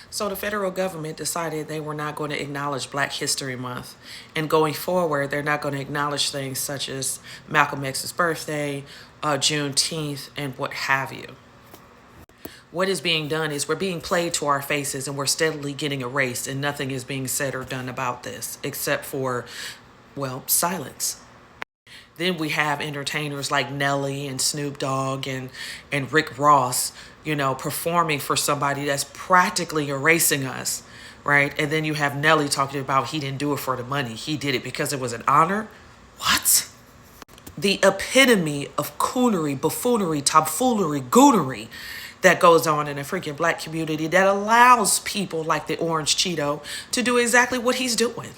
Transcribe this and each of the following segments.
So the federal government decided they were not going to acknowledge Black History Month. And going forward, they're not going to acknowledge things such as Malcolm X's birthday, Juneteenth, and what have you. What is being done is we're being played to our faces and we're steadily getting erased, and nothing is being said or done about this except for, well, silence. Then we have entertainers like Nelly and Snoop Dogg and Rick Ross, performing for somebody that's practically erasing us, right? And then you have Nelly talking about he didn't do it for the money. He did it because it was an honor. What? The epitome of coonery, buffoonery, tomfoolery, goonery that goes on in the freaking Black community that allows people like the Orange Cheeto to do exactly what he's doing.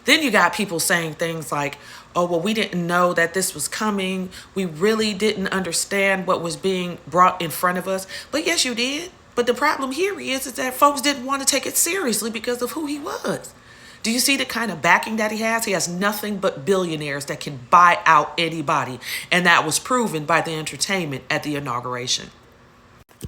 Then you got people saying things like, oh, well, we didn't know that this was coming. We really didn't understand what was being brought in front of us. But yes, you did. But the problem here is that folks didn't want to take it seriously because of who he was. Do you see the kind of backing that he has? He has nothing but billionaires that can buy out anybody. And that was proven by the entertainment at the inauguration.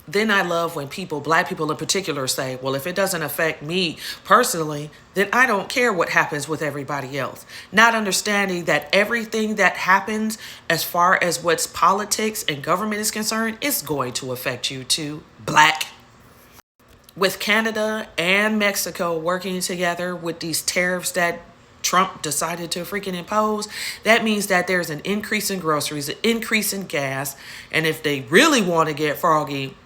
Then I love when people, Black people in particular, say, well, if it doesn't affect me personally, then I don't care what happens with everybody else. Not understanding that everything that happens as far as what's politics and government is concerned is going to affect you too, Black. With Canada and Mexico working together with these tariffs that Trump decided to freaking impose, that means that there's an increase in groceries, an increase in gas. And if they really want to get froggy,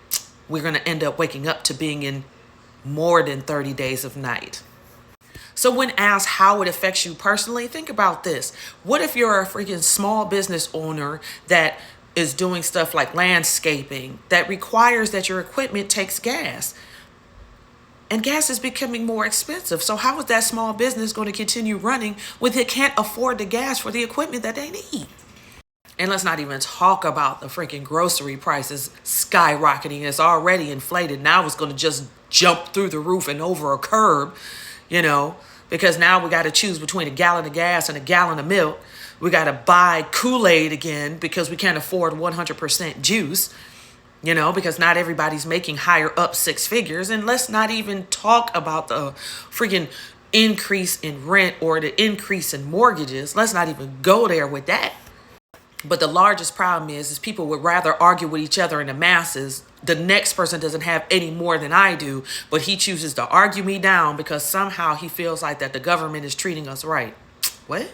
we're going to end up waking up to being in more than 30 days of night. So when asked how it affects you personally, think about this. What if you're a freaking small business owner that is doing stuff like landscaping that requires that your equipment takes gas? And gas is becoming more expensive. So how is that small business going to continue running when it can't afford the gas for the equipment that they need? And let's not even talk about the freaking grocery prices skyrocketing. It's already inflated. Now it's going to just jump through the roof and over a curb, because now we got to choose between a gallon of gas and a gallon of milk. We got to buy Kool-Aid again because we can't afford 100% juice, because not everybody's making higher up six figures. And let's not even talk about the freaking increase in rent or the increase in mortgages. Let's not even go there with that. But the largest problem is people would rather argue with each other in the masses. The next person doesn't have any more than I do, but he chooses to argue me down because somehow he feels like that the government is treating us right. What?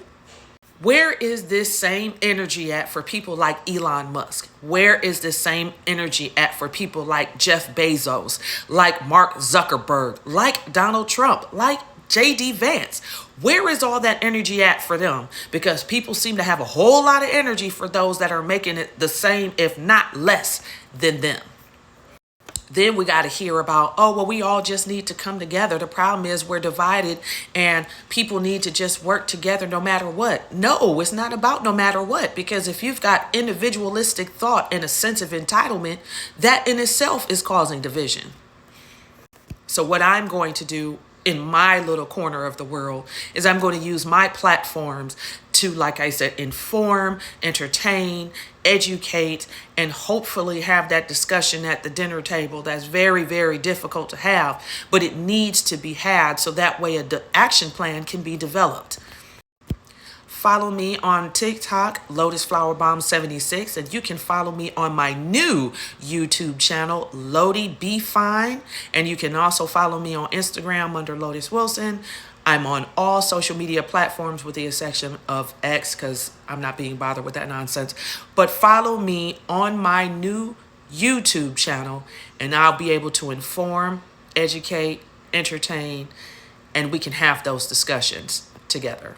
Where is this same energy at for people like Elon Musk? Where is this same energy at for people like Jeff Bezos, like Mark Zuckerberg, like Donald Trump, like J.D. Vance? Where is all that energy at for them? Because people seem to have a whole lot of energy for those that are making it the same, if not less, than them. Then we got to hear about, oh, well, we all just need to come together. The problem is we're divided and people need to just work together no matter what. No, it's not about no matter what, because if you've got individualistic thought and a sense of entitlement, that in itself is causing division. So what I'm going to do in my little corner of the world is I'm going to use my platforms to, like I said, inform, entertain, educate, and hopefully have that discussion at the dinner table that's very, very difficult to have, but it needs to be had so that way an action plan can be developed. Follow me on TikTok, Lotus Flower Bomb 76, and you can follow me on my new YouTube channel, Lodi Be Fine, and you can also follow me on Instagram under Lotus Wilson. I'm on all social media platforms with the exception of X because I'm not being bothered with that nonsense. But follow me on my new YouTube channel, and I'll be able to inform, educate, entertain, and we can have those discussions together.